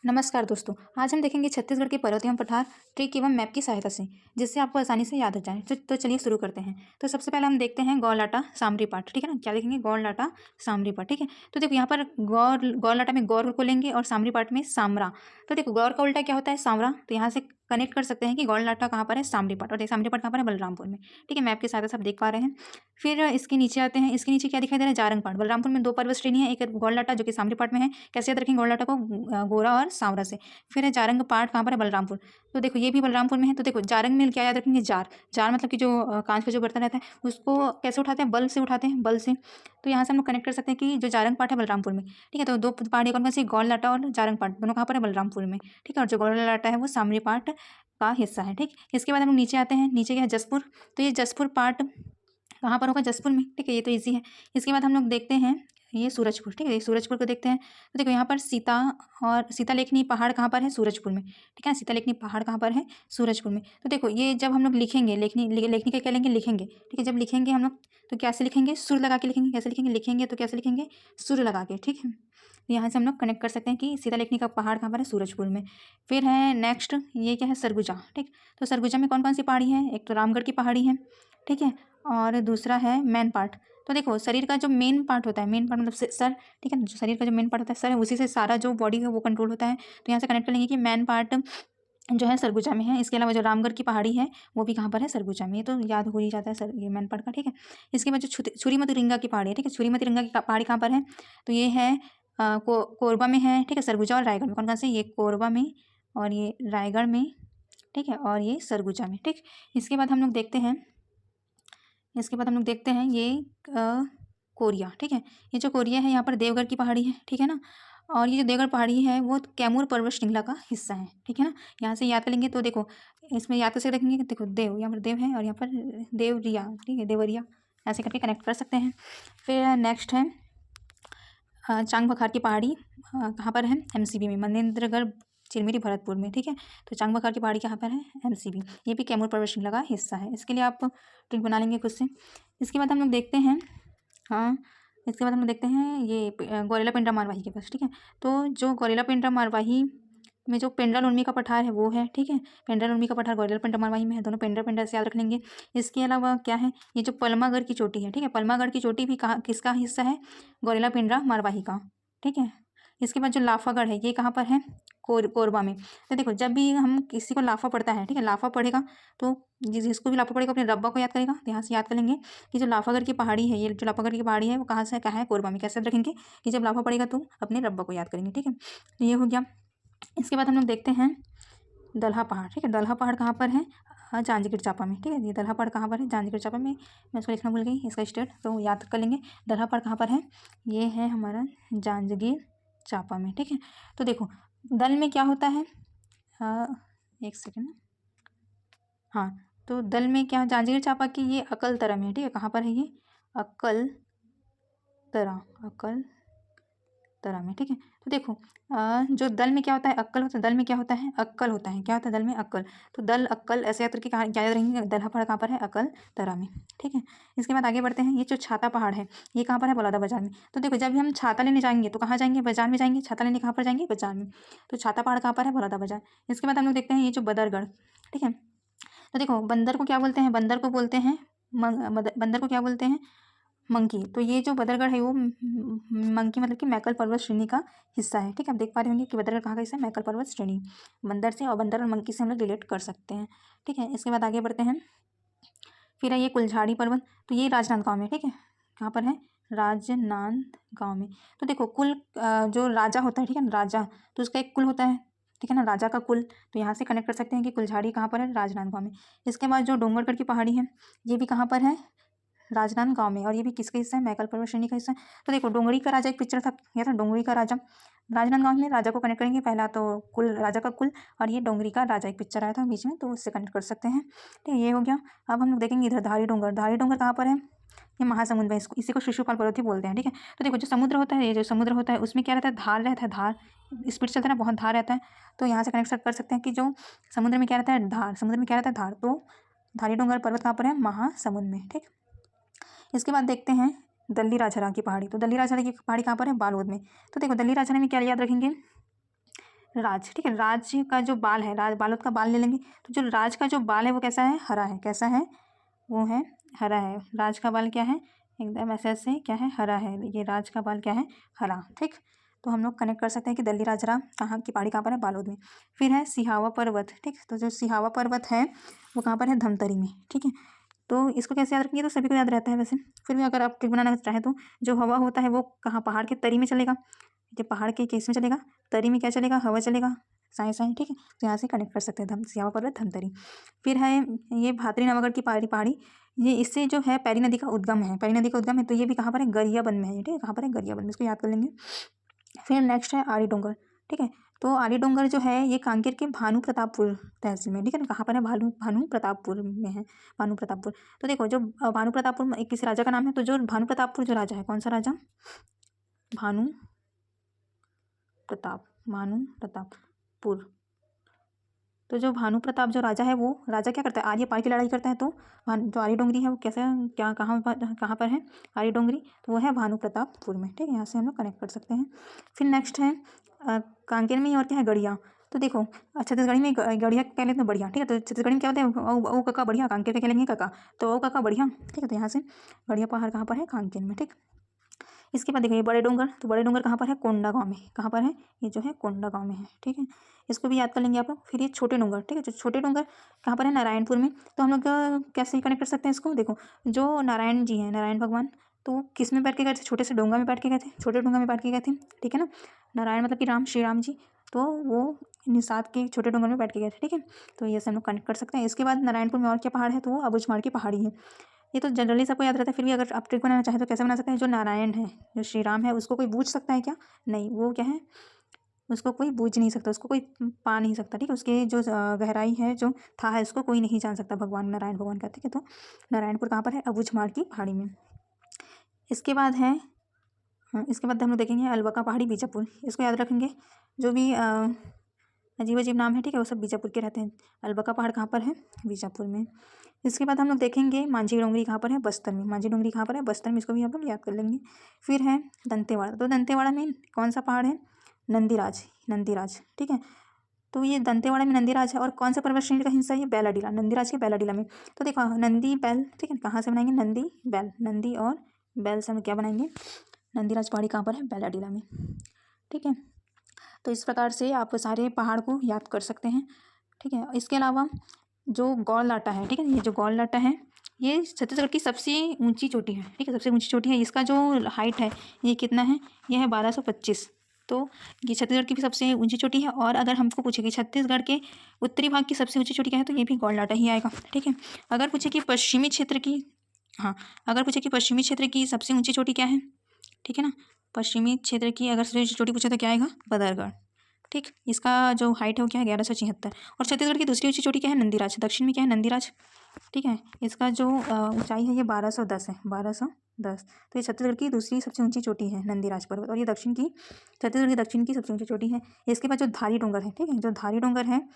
नमस्कार दोस्तों। आज हम देखेंगे छत्तीसगढ़ के पर्वत एवं पठार ट्रिक एवं मैप की सहायता से, जिससे आपको आसानी से याद हो जाए। तो चलिए शुरू करते हैं। तो सबसे पहले हम देखते हैं गौलाटा सामरी पाठ। ठीक है ना, क्या देखेंगे? गौलाटा सामरी पाठ। ठीक है, तो देखो यहाँ पर गौलाटा में गौर को लेंगे और सामरी पाठ में सामरा। तो देखो गौर का उल्टा क्या होता है? सामरा। तो यहाँ से कनेक्ट कर सकते हैं कि गौलाटा कहाँ पर है? सामरी पाठ। और सामरी पाठ कहाँ पर है? बलरामपुर में। ठीक है, मैप की सहायता से आप देख पा रहे हैं। फिर इसके नीचे आते हैं। इसके नीचे क्या दिखाई दे रहा है? जारंग पाठ। बलरामपुर में दो पर्वत श्रेणी है, एक गौलाटा जो कि सामरी पाठ में है। कैसे याद रखेंगे गौलाटा को? गोरा और सांवरा से। फिर है जारंग पाठ, कहाँ पर है? बलरामपुर। तो देखो ये भी बलरामपुर में है। तो देखो जारंग में क्या याद रखेंगे? जार। जार मतलब कि जो कांच का जो बर्तन रहता है उसको कैसे उठाते हैं? बल से उठाते हैं, बल से। तो यहाँ से हम लोग कनेक्ट कर सकते हैं कि जो जारंग पाठ है बलरामपुर में। ठीक है, तो दो पहाड़ी कौन कौन सी? गौलाटा और जारंग पाठ, दोनों कहाँ पर है? बलरामपुर में। ठीक है, और जो गौलाटा है वो सामरी पाठ का हिस्सा है। ठीक, इसके बाद हम लोग नीचे आते हैं। नीचे क्या है? जसपुर। तो ये जसपुर पाठ कहाँ पर होगा? जसपुर में। ठीक है, ये तो ईजी है। इसके बाद हम लोग देखते हैं ये सूरजपुर। ठीक है, ये सूरजपुर को देखते हैं। तो देखो यहाँ पर सीता और सीतालेखनी पहाड़ कहाँ पर है? सूरजपुर में। ठीक है, सीतालेखनी पहाड़ कहाँ पर है? सूरजपुर में। तो देखो ये जब हम लोग लिखेंगे, लेखनी का क्या लेंगे? लिखेंगे। ठीक है, जब लिखेंगे हम लोग तो कैसे लिखेंगे? सुर लगा के लिखेंगे। कैसे लिखेंगे? लिखेंगे तो कैसे लिखेंगे? सुर लगा के। ठीक है, यहाँ से हम लोग कनेक्ट कर सकते हैं कि सीतालेखनी का पहाड़ कहाँ पर है? सूरजपुर में। फिर है नेक्स्ट, ये क्या है? सरगुजा। ठीक, तो सरगुजा में कौन कौन सी पहाड़ी है? एक तो रामगढ़ की पहाड़ी है। ठीक है, और दूसरा है मेन पार्ट। तो देखो शरीर का जो मेन पार्ट होता है, मेन पार्ट मतलब सर। ठीक है, जो शरीर का जो मेन पार्ट होता है सर है, उसी से सारा जो बॉडी है वो कंट्रोल होता है। तो यहाँ से कनेक्ट कर लेंगे कि मेन पार्ट जो है सरगुजा में है। इसके अलावा जो रामगढ़ की पहाड़ी है वो भी कहाँ पर है? सरगुजा में। ये तो याद हो ही जाता है सर, ये मेन पार्ट का। ठीक है, इसके बाद जो छुरीमती की पहाड़ी है। ठीक है, छुरीमती की पहाड़ी कहाँ पर है? तो ये है कोरबा में है। ठीक है, सरगुजा और रायगढ़ में। कौन कौन से? ये कोरबा में और ये रायगढ़ में। ठीक है, और ये सरगुजा में। ठीक, इसके बाद हम लोग देखते हैं ये कोरिया। ठीक है, ये जो कोरिया है यहाँ पर देवगढ़ की पहाड़ी है। ठीक है ना, और ये जो देवगढ़ पहाड़ी है वो कैमूर पर्वत श्रृंखला का हिस्सा है। ठीक है ना, यहाँ से याद कर लेंगे। तो देखो इसमें याद कैसे रखेंगे? देखो देव, यहाँ पर देव है और यहाँ पर देवरिया। ठीक है, देवरिया, ऐसे करके कनेक्ट कर सकते हैं। फिर नेक्स्ट है चांग बखार की पहाड़ी कहाँ पर है? एमसीबी में। मनेन्द्रगढ़ चिरमिरी भरतपुर में। ठीक है, तो चांग बखार की पहाड़ी कहाँ पर है? एमसीबी। ये भी कैमूर पर्वत श्रृंखला का हिस्सा है। इसके लिए आप ट्रिक बना लेंगे खुद से। इसके बाद हम लोग देखते हैं ये गौरेला पेंड्रा मारवाही के पास। ठीक है, तो जो गौरेला पेंड्रा मारवाही में जो पेंड्रा लोनमी का पठार है वो है। ठीक है, पेंड्रा लोनमी का पठार गौरेला पेंड्रा मारवाही में है। दोनों पेंड्रा से याद रख लेंगे। इसके अलावा क्या है? ये जो पलमागढ़ की चोटी है। ठीक है, पलमागढ़ की चोटी भी कहाँ, किसका हिस्सा है? गौरेला पेंड्रा मारवाही का। ठीक है, इसके बाद जो लाफागढ़ है ये कहाँ पर है? कोरबा में। तो देखो जब भी हम किसी को लाफा पड़ता है, ठीक है, लाफा पड़ेगा तो जिसको भी लाफा पड़ेगा अपने रब्बा को याद करेगा। तो यहाँ से याद कर लेंगे कि जो लाफागढ़ की पहाड़ी है, ये जो लाफागढ़ की पहाड़ी है वो कहाँ से कहाँ है? कोरबा में। कैसे याद रखेंगे? कि जब लाफा पड़ेगा तो अपने रब्बा को याद करेंगे। ठीक है, तो ये हो गया। इसके बाद हम लोग देखते हैं दलहा पहाड़। ठीक है, दलहा पहाड़ कहाँ पर है? जांजगीर चांपा में। ठीक है, ये दलहा पहाड़ कहाँ पर है? जांजगीर चांपा में। मैं इसको लिखना भूल गई, इसका स्टेट तो याद कर लेंगे। दलहा पहाड़ कहाँ पर है? ये है हमारा जांजगीर चांपा में। ठीक है, तो देखो दल में क्या होता है? एक सेकेंड। हाँ, तो दल में क्या? जांजगीर चांपा की ये अकलतरा में। ठीक है, कहाँ पर है? ये अकलतरा में। ठीक है, तो देखो जो दल में क्या होता है? अक्कल होता है। दल में क्या होता है? अक्कल होता है। क्या होता है दल में? अक्कल। तो दल अक्कल ऐसे याद करके क्या याद रहेंगे? दलहा पहाड़ कहाँ पर है? अकलतरा में। ठीक है, इसके बाद आगे बढ़ते हैं। ये जो छाता पहाड़ है ये कहाँ पर है? बलौदा बाजार में। तो देखो जब भी हम छाता लेने जाएंगे तो कहाँ जाएंगे? बाजार में जाएंगे। छाता लेने कहाँ पर जाएंगे? बाजार में। तो छाता पहाड़ कहाँ पर है? बलौदा बाजार। इसके बाद हम लोग देखते हैं ये जो बदरगढ़। ठीक है, तो देखो बंदर को क्या बोलते हैं? बंदर को बोलते हैं बंदर को क्या बोलते हैं? मंकी। तो ये जो बदरगढ़ है वो मंकी मतलब कि मैकल पर्वत श्रेणी का हिस्सा है। ठीक है, आप देख पा रहे होंगे कि बदरगढ़ कहाँ का हिस्सा है? मैकल पर्वत श्रेणी। बंदर से और बंदर और मंकी से हम लोग रिलेट कर सकते हैं। ठीक है, इसके बाद आगे बढ़ते हैं। फिर है ये कुलझाड़ी पर्वत। तो ये राजनांदगांव में। ठीक है, कहाँ पर है? राजनांदगांव में। तो देखो कुल जो राजा होता है, ठीक है ना, राजा तो उसका एक कुल होता है। ठीक है ना, राजा का कुल। तो यहाँ से कनेक्ट कर सकते हैं कि कुलझाड़ी कहाँ पर है? राजनांदगांव में। इसके बाद जो डोंगरगढ़ की पहाड़ी है ये भी कहाँ पर है? राजनांदगांव में। और ये भी किसका हिस्सा है? मैकल पर्वत श्रेणी का हिस्सा है। तो देखो डोंगरी का राजा एक पिक्चर था, या था डोंगरी का राजा। राजनांदगांव में राजा को कनेक्ट करेंगे। पहला तो कुल, राजा का कुल, और ये डोंगरी का राजा एक पिक्चर आया था बीच में, तो उससे कनेक्ट कर सकते हैं। ठीक है, ये हो गया। अब हम लोग देखेंगे इधर धारी डोंगर। धारी डोंगर कहाँ पर है? ये महासमुंद में। इसी को शिशुपाल पर्वत ही बोलते हैं। ठीक है, तो देखो जो समुद्र होता है, ये जो समुद्र होता है उसमें क्या रहता है? धार रहता है। धार स्पीड चलता है ना, बहुत धार रहता है। तो यहाँ से कनेक्ट कर सकते हैं कि जो समुद्र में क्या रहता है? धार। समुद्र में क्या रहता है? धार। तो धारी डोंगर पर्वत कहाँ पर है? महासमुंद में। ठीक, इसके बाद देखते हैं दल्ली राजहरा की पहाड़ी। तो दल्ली राजहरा की पहाड़ी कहाँ पर है? बालोद में। तो देखो दल्ली राजहरा में क्या याद रखेंगे? राज, ठीक है। राज का जो बाल है, बालों का बाल ले लेंगे तो जो राज का जो बाल है वो कैसा है, हरा है। कैसा है, वो है हरा है। राज का बाल क्या है, एकदम ऐसे क्या है, हरा है। ये राज का बाल क्या है, हरा, ठीक। तो हम लोग कनेक्ट कर सकते हैं कि दल्ली राजरा कहाँ की पहाड़ी कहाँ पर है, बालोद में। फिर है सिहावा पर्वत, ठीक। तो जो सिहावा पर्वत है वो कहाँ पर है, धमतरी में, ठीक है। तो इसको कैसे याद रखेंगे, तो सभी को याद रहता है वैसे। फिर भी अगर आप ट्रिक बनाना चाहें तो जो हवा होता है वो कहाँ, पहाड़ के तरी में चलेगा। जब पहाड़ के केस में चलेगा, तरी में क्या चलेगा, हवा चलेगा, साए साए, ठीक है। तो यहाँ से कनेक्ट कर सकते हैं सिहावा पर्वत, धमतरी। फिर है ये भातरी नवागढ़ की पहाड़ी, ये इससे जो है पैरी नदी का उद्गम है। पैरी नदी का उद्गम है तो ये भी कहाँ पर है, गरियाबंद में है, ठीक है। कहाँ पर है, गरियाबंद में, इसको याद कर लेंगे। फिर नेक्स्ट है आरी डोंगर, ठीक है। तो आरी डोंगर जो है ये कांकेर के भानु प्रतापपुर तहसील में, ठीक है ना। कहाँ पर है, भानु प्रतापपुर में है, भानु प्रतापपुर। तो देखो जो भानु प्रतापपुर एक किसी राजा का नाम है, तो जो भानु प्रतापपुर जो राजा है, कौन सा राजा, भानु प्रतापपुर। तो जो भानु प्रताप जो राजा है वो राजा क्या करता है, आर्य पार की लड़ाई करता है। तो जो आर्य डोंगरी है वो कैसे, क्या, कहाँ पर है आर्य डोंगरी, तो वो है भानु प्रतापपुर में, ठीक है। यहाँ से हम लोग कनेक्ट कर सकते हैं। फिर नेक्स्ट है कांकेर में और क्या है, गढ़िया। तो देखो छत्तीसगढ़ी में गढ़िया कह लेते हैं बढ़िया, ठीक है। तो छत्तीसगढ़ी में क्या होता है, ओ कका बढ़िया, कांकेर पे कह लेंगे कका, तो ओ कका बढ़िया, ठीक है। तो यहाँ से गढ़िया पहाड़ कहाँ पर है, कांकेर में, ठीक। इसके बाद देखिए बड़े डोंगर, तो बड़े डोंगर कहाँ पर है, कोंडागांव में। कहाँ पर है, ये जो है कोंडागांव में है, ठीक है। इसको भी याद कर लेंगे आप लोग। फिर ये छोटे डोंगर, ठीक है। जो छोटे डोंगर कहाँ पर है, नारायणपुर में। तो हम लोग कैसे कनेक्ट कर सकते हैं इसको, देखो जो नारायण जी हैं, नारायण भगवान, तो किस में बैठ के गए थे, छोटे से डोंगा में बैठ के गए थे, छोटे डोंगा में बैठ के गए थे, ठीक है ना। नारायण मतलब कि राम, श्री राम जी, तो वो निषाद के छोटे डोंगर में बैठ के गए थे, ठीक है। तो ये से हम लोग कनेक्ट कर सकते हैं। इसके बाद नारायणपुर में और क्या पहाड़ है, तो वो अबूझमाड़ की पहाड़ी है। ये तो जनरली सबको याद रहता है, फिर भी अगर आप ट्रिक बनाना चाहें तो कैसे बना सकते हैं, जो नारायण है, जो श्री राम है, उसको कोई बूझ सकता है क्या, नहीं, वो क्या है, उसको कोई बूझ नहीं सकता, उसको कोई पा नहीं सकता, ठीक है। उसके जो गहराई है, जो था है, उसको कोई नहीं जान सकता, भगवान नारायण भगवान का, ठीक है। तो नारायणपुर कहाँ पर है, अबूझमाड़ की पहाड़ी में। इसके बाद है इसके बाद हम लोग देखेंगे अलबका पहाड़ी, बीजापुर। इसको याद रखेंगे, जो भी अजीब अजीब नाम है, ठीक है, वो सब बीजापुर के रहते हैं। अलबका पहाड़ कहाँ पर है, बीजापुर में। इसके बाद हम लोग देखेंगे मांझी डोंगरी कहाँ पर है, बस्तर में। मांझी डोंगरी कहाँ पर है, बस्तर में, इसको भी हम लोग याद कर लेंगे। फिर है दंतेवाड़ा, तो दंतेवाड़ा में कौन सा पहाड़ है, नंदीराज, ठीक है। तो ये दंतेवाड़ा में नंदीराज है। और कौन सा पर्वत श्रेणी का हिस्सा है, ये बैलाडीला, नंदीराज के बैलाडीला में। तो देखो नंदी बैल, ठीक है, कहाँ से बनाएंगे, नंदी बैल, नंदी और बैल से हम क्या बनाएंगे, नंदीराज पहाड़ी कहाँ पर है, बैलाडीला में, ठीक है। तो इस प्रकार से आप सारे पहाड़ को याद कर सकते हैं, ठीक है। इसके अलावा जो गौललाटा है, ठीक है, ये जो गौललाटा है ये छत्तीसगढ़ की सबसे ऊंची चोटी है, ठीक है, सबसे ऊंची चोटी है। इसका जो हाइट है ये कितना है, ये है 1225। तो ये छत्तीसगढ़ की भी सबसे ऊंची चोटी है। और अगर हमको पूछे कि छत्तीसगढ़ के उत्तरी भाग की सबसे ऊंची चोटी क्या है, तो ये भी गौललाटा ही आएगा, ठीक है। अगर पूछे कि पश्चिमी क्षेत्र की, हाँ, अगर पूछे कि पश्चिमी क्षेत्र की सबसे ऊंची चोटी क्या है, ठीक है ना, पश्चिमी क्षेत्र की अगर सबसे ऊंची चोटी पूछे तो क्या आएगा, बदरगढ़, ठीक। इसका जो हाइट है वो क्या है, 1176। और छत्तीसगढ़ की दूसरी ऊंची चोटी क्या है, नंदीराज, दक्षिण में क्या है, नंदीराज, ठीक है। इसका जो ऊंचाई है ये 1210 है, 1210। तो ये छत्तीसगढ़ की दूसरी सबसे ऊंची चोटी है, नंदीराज पर्वत। और ये छत्तीसगढ़ की दक्षिण की सबसे ऊंची चोटी है। इसके बाद जो धारी डोंगर है, ठीक है, जो धारी डोंगर है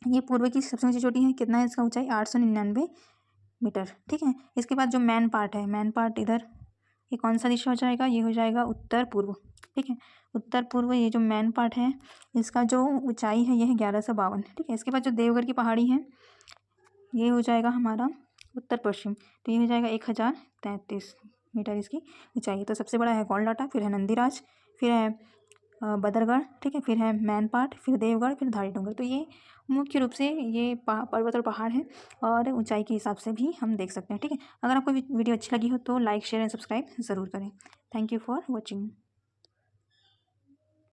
ये पूर्व की सबसे ऊंची चोटी है। कितना है इसका ऊंचाई, 899 मीटर, ठीक है। इसके बाद जो मैन पार्ट है, मैन पार्ट इधर, ये कौन सा दिशा हो जाएगा, ये हो जाएगा उत्तर पूर्व, ठीक है, उत्तर पूर्व। ये जो मैन पार्ट है इसका जो ऊंचाई है ये है 1152, ठीक है। इसके बाद जो देवगढ़ की पहाड़ी है ये हो जाएगा हमारा उत्तर पश्चिम, तो ये हो जाएगा 1033 मीटर इसकी ऊंचाई। तो सबसे बड़ा है गौललाटा, फिर है नंदीराज, फिर है बदरगढ़, ठीक है, फिर है मैन पार्ट, फिर देवगढ़, फिर धारी डोंगर। तो ये मुख्य रूप से ये पर्वत और पहाड़ है, और ऊंचाई के हिसाब से भी हम देख सकते हैं, ठीक है। अगर आपको वीडियो अच्छी लगी हो तो लाइक, शेयर एंड सब्सक्राइब ज़रूर करें। Thank you for watching.